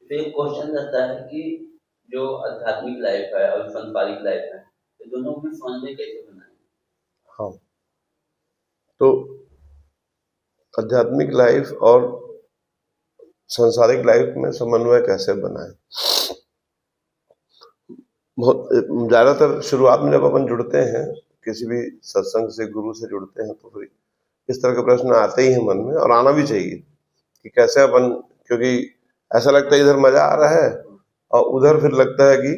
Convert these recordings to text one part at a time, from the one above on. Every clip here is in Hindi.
तो एक क्वेश्चन रहता है कि जो आध्यात्मिक लाइफ है और सांसारिक लाइफ है, तो दोनों में समन्वय कैसे बनाएं? हाँ, तो आध्यात्मिक लाइफ और सांसारिक लाइफ में समन्वय कैसे बनाएं। बहुत ज्यादातर शुरुआत में जब अपन जुड़ते हैं किसी भी सत्संग से, गुरु से जुड़ते हैं, तो फिर इस तरह के प्रश्न आते ही हैं मन में, और आना भी चाहिए कि कैसे अपन, क्योंकि ऐसा लगता है इधर मजा आ रहा है और उधर फिर लगता है कि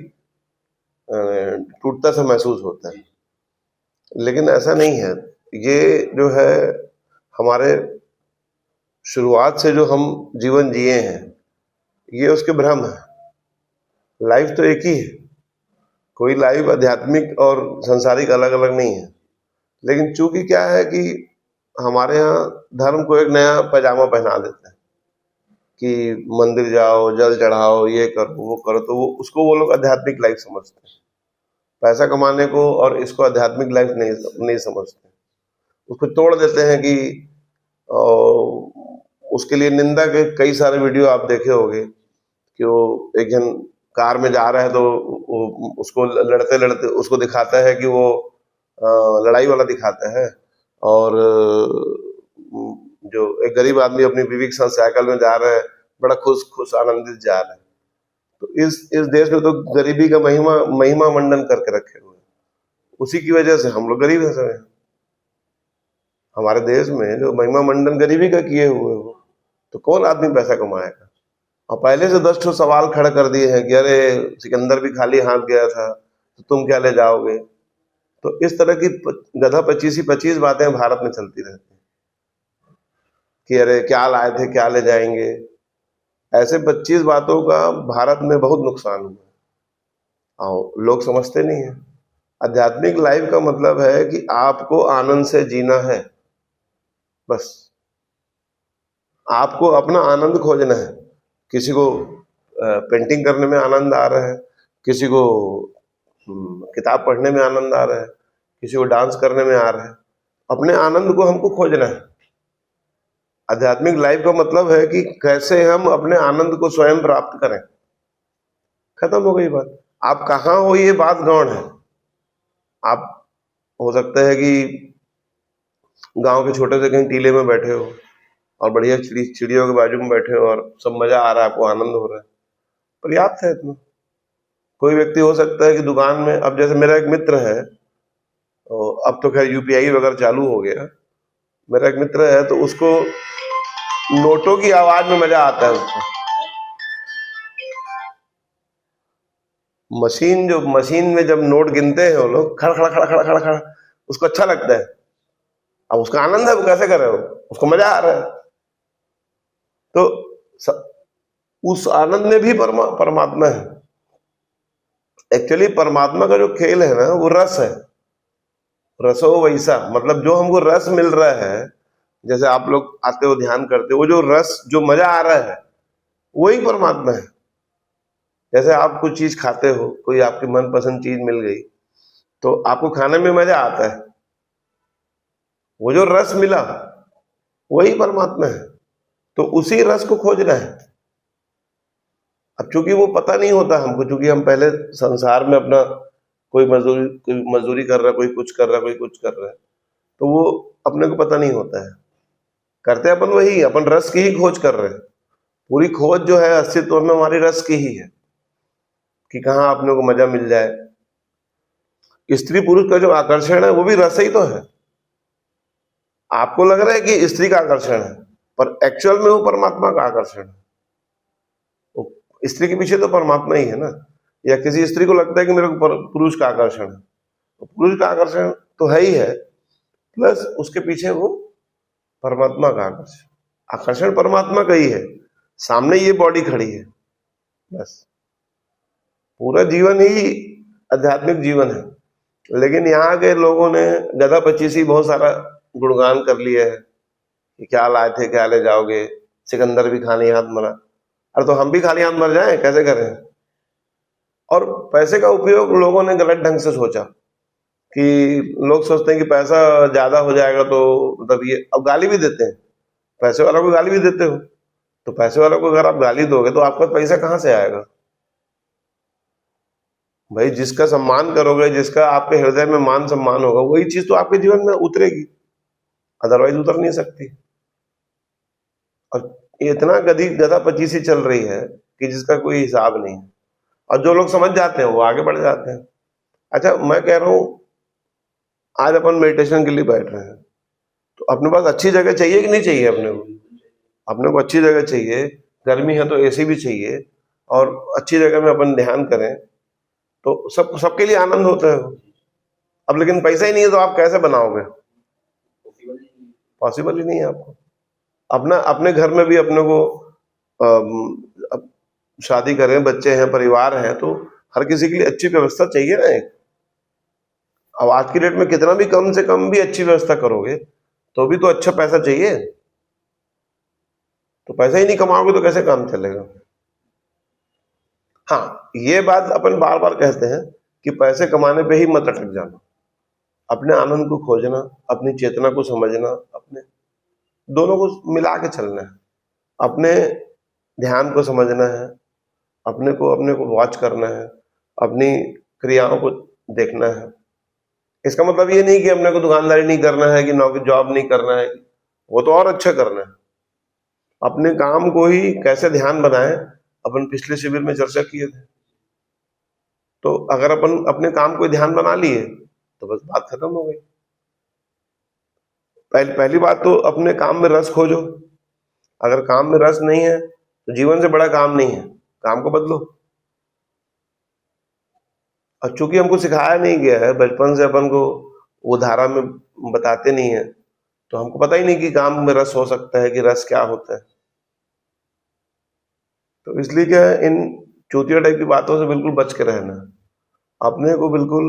टूटता सा महसूस होता है। लेकिन ऐसा नहीं है। ये जो है हमारे शुरुआत से जो हम जीवन जिए हैं, ये उसके भ्रम है। लाइफ तो एक ही है, कोई लाइफ आध्यात्मिक और संसारिक अलग अलग नहीं है। लेकिन चूंकि क्या है कि हमारे यहाँ धर्म को एक नया पैजामा पहना देते हैं कि मंदिर जाओ, जल चढ़ाओ, ये करो वो करो, तो वो उसको वो लोग आध्यात्मिक लाइफ समझते हैं। पैसा कमाने को और इसको आध्यात्मिक लाइफ नहीं समझते। उसको तोड़ देते हैं कि उसके लिए निंदा के कई सारे वीडियो आप देखे होंगे कि वो एक जन कार में जा रहा है तो उसको लड़ते लड़ते उसको दिखाता है कि वो लड़ाई वाला दिखाता है, और जो एक गरीब आदमी अपनी बीवी के साथ साइकिल में जा रहा है, बड़ा खुश खुश आनंदित जा रहा है। तो इस देश में तो गरीबी का महिमा महिमा मंडन करके रखे हुए हैं। उसी की वजह से हम लोग गरीब हैं सब। हमारे देश में जो महिमा मंडन गरीबी का किए हुए हो, तो कौन आदमी पैसा कमाएगा। और पहले से 10 ठो सवाल खड़ा कर दिए हैं कि अरे सिकंदर भी खाली हाथ गया था तो तुम क्या ले जाओगे। तो इस तरह की गधा 25 बातें भारत में चलती रहती हैं कि अरे क्या लाए थे, क्या ले जाएंगे। ऐसे 25 बातों का भारत में बहुत नुकसान हुआ और लोग समझते नहीं है। आध्यात्मिक लाइफ का मतलब है कि आपको आनंद से जीना है, बस आपको अपना आनंद खोजना है। किसी को पेंटिंग करने में आनंद आ रहा है, किसी को किताब पढ़ने में आनंद आ रहा है, किसी को डांस करने में आ रहा है। अपने आनंद को हमको खोजना है। आध्यात्मिक लाइफ का मतलब है कि कैसे हम अपने आनंद को स्वयं प्राप्त करें। खत्म हो गई बात। आप कहाँ हो ये बात गौण है। आप हो सकता है कि गांव के छोटे से कहीं टीले में बैठे हो और बढ़िया चिड़ियों के बाजू में बैठे हो और सब मजा आ रहा है, आपको आनंद हो रहा है, पर्याप्त है इतना। कोई व्यक्ति हो सकता है कि दुकान में, अब जैसे मेरा एक मित्र है, अब तो खैर यूपीआई वगैरह चालू हो गया। मेरा एक मित्र है तो उसको नोटों की आवाज में मजा आता है। उसको मशीन में जब नोट गिनते हैं वो लोग, खड़ा खड़ा खड़ा खड़ा खड़ा खड़ा, उसको अच्छा लगता है। अब उसका आनंद है, वो कैसे कर रहे हो, उसको मजा आ रहा है। तो उस आनंद में भी परमात्मा है। एक्चुअली परमात्मा का जो खेल है ना, वो रस है। रसो वैसा, मतलब जो हमको रस मिल रहा है, जैसे आप लोग आते हो ध्यान करते हो, वो जो रस, जो मजा आ रहा है, वही परमात्मा है। जैसे आप कुछ चीज खाते हो, कोई आपकी मनपसंद चीज मिल गई तो आपको खाने में मजा आता है, वो जो रस मिला वही परमात्मा है। तो उसी रस को खोजना है। अब चूंकि वो पता नहीं होता हमको, चूंकि हम पहले संसार में अपना कोई मजदूरी कर रहा है, कोई कुछ कर रहा है, कोई कुछ कर रहा है, तो वो अपने को पता नहीं होता है। करते अपन वही, अपन रस की ही खोज कर रहे हैं। पूरी खोज जो है अस्तित्व में हमारी रस की ही है कि कहाँ अपने को मजा मिल जाए। स्त्री पुरुष का जो आकर्षण है वो भी रस ही तो है। आपको लग रहा है कि स्त्री का आकर्षण है, पर एक्चुअल में वो परमात्मा का आकर्षण है। स्त्री के पीछे तो परमात्मा ही है ना। या किसी स्त्री को लगता है कि मेरे को पुरुष का आकर्षण है, तो पुरुष का आकर्षण तो है ही है, प्लस उसके पीछे वो परमात्मा का आकर्षण। आकर्षण परमात्मा का ही है, सामने ये बॉडी खड़ी है, बस। पूरा जीवन ही आध्यात्मिक जीवन है। लेकिन यहाँ के लोगों ने गधा 25 बहुत सारा गुणगान कर लिया है कि क्या लाए थे, क्या ले जाओगे, सिकंदर भी खाली हाथ मरा। अरे तो हम भी खाली हाथ मर जाएं, कैसे करें। और पैसे का उपयोग लोगों ने गलत ढंग से सोचा कि लोग सोचते हैं कि पैसा ज्यादा हो जाएगा तो मतलब ये, अब गाली भी देते हैं, पैसे वालों को गाली भी देते हो तो पैसे वालों को अगर आप गाली दोगे तो आपका पैसा कहाँ से आएगा? भाई जिसका सम्मान करोगे, जिसका आपके हृदय में मान सम्मान होगा, वही चीज तो आपके जीवन में उतरेगी, अदरवाइज उतर नहीं सकती। और ये इतना गधा पचीसी चल रही है कि जिसका कोई हिसाब नहीं है, और जो लोग समझ जाते हैं वो आगे बढ़ जाते हैं। अच्छा, मैं कह रहा हूं आज अपन मेडिटेशन के लिए बैठ रहे हैं, तो अपने पास अच्छी जगह चाहिए कि नहीं चाहिए? अपने को अच्छी जगह चाहिए। गर्मी है तो एसी भी चाहिए, और अच्छी जगह में अपन ध्यान करें तो सबके लिए आनंद होता है। अब लेकिन पैसा ही नहीं है तो आप कैसे बनाओगे? पॉसिबल ही नहीं है आपको। अपने घर में भी अपने को अब शादी करें, बच्चे हैं, परिवार है, तो हर किसी के लिए अच्छी व्यवस्था चाहिए ना एक। अब आज की डेट में कितना भी कम से कम भी अच्छी व्यवस्था करोगे तो भी तो अच्छा पैसा चाहिए। तो पैसा ही नहीं कमाओगे तो कैसे काम चलेगा? हाँ, ये बात अपन बार बार कहते हैं कि पैसे कमाने पे ही मत अटक जाना, अपने आनंद को खोजना, अपनी चेतना को समझना, अपने दोनों को मिला के चलना है। अपने ध्यान को समझना है, अपने को वॉच करना है, अपनी क्रियाओं को देखना है। इसका मतलब ये नहीं कि अपने को दुकानदारी नहीं करना है, कि नौकरी जॉब नहीं करना है, वो तो और अच्छा करना है। अपने काम को ही कैसे ध्यान बनाए, अपन पिछले शिविर में चर्चा किए थे। तो अगर अपन अपने काम को ध्यान बना लिए तो बस बात खत्म हो गई। पहली बात तो अपने काम में रस खोजो। अगर काम में रस नहीं है तो जीवन से बड़ा काम नहीं है, काम को बदलो। और चूंकि हमको सिखाया नहीं गया है, बचपन से अपन को वो धारा में बताते नहीं है, तो हमको पता ही नहीं कि काम में रस हो सकता है, कि रस क्या होता है। तो इसलिए क्या है, इन चूतिया टाइप की बातों से बिल्कुल बच के रहना है। अपने को बिल्कुल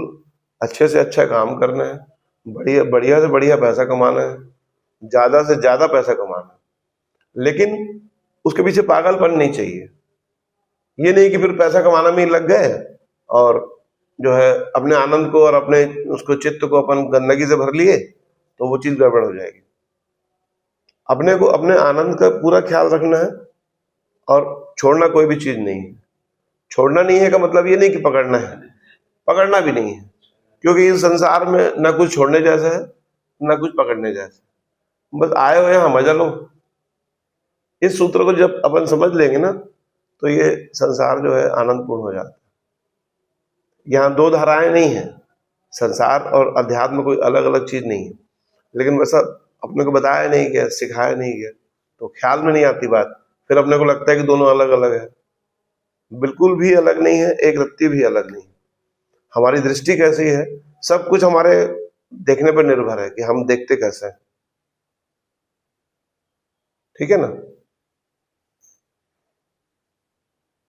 अच्छे से अच्छा काम करना है, बढ़िया से बढ़िया पैसा कमाना है, ज्यादा से ज्यादा पैसा कमाना है। लेकिन उसके पीछे पागलपन नहीं चाहिए। ये नहीं कि फिर पैसा कमाना में ही लग गए और जो है अपने आनंद को और अपने उसको चित्त को अपन गंदगी से भर लिए, तो वो चीज गड़बड़ हो जाएगी। अपने को अपने आनंद का पूरा ख्याल रखना है, और छोड़ना कोई भी चीज नहीं है। छोड़ना नहीं है का मतलब ये नहीं कि पकड़ना है, पकड़ना भी नहीं है, क्योंकि इस संसार में ना कुछ छोड़ने जैसा है ना कुछ पकड़ने जैसा। बस आए हो यहाँ मजा लो। इस सूत्र को जब अपन समझ लेंगे ना, तो ये संसार जो है आनंदपूर्ण हो जाता है। यहाँ दो धाराएं नहीं है, संसार और अध्यात्म कोई अलग अलग चीज नहीं है। लेकिन वैसा अपने को बताया नहीं गया, सिखाया नहीं गया, तो ख्याल में नहीं आती बात। फिर अपने को लगता है कि दोनों अलग अलग है। बिल्कुल भी अलग नहीं है, एक रत्ती भी अलग नहीं। हमारी दृष्टि कैसी है, सब कुछ हमारे देखने पर निर्भर है कि हम देखते कैसे हैं। ठीक है ना?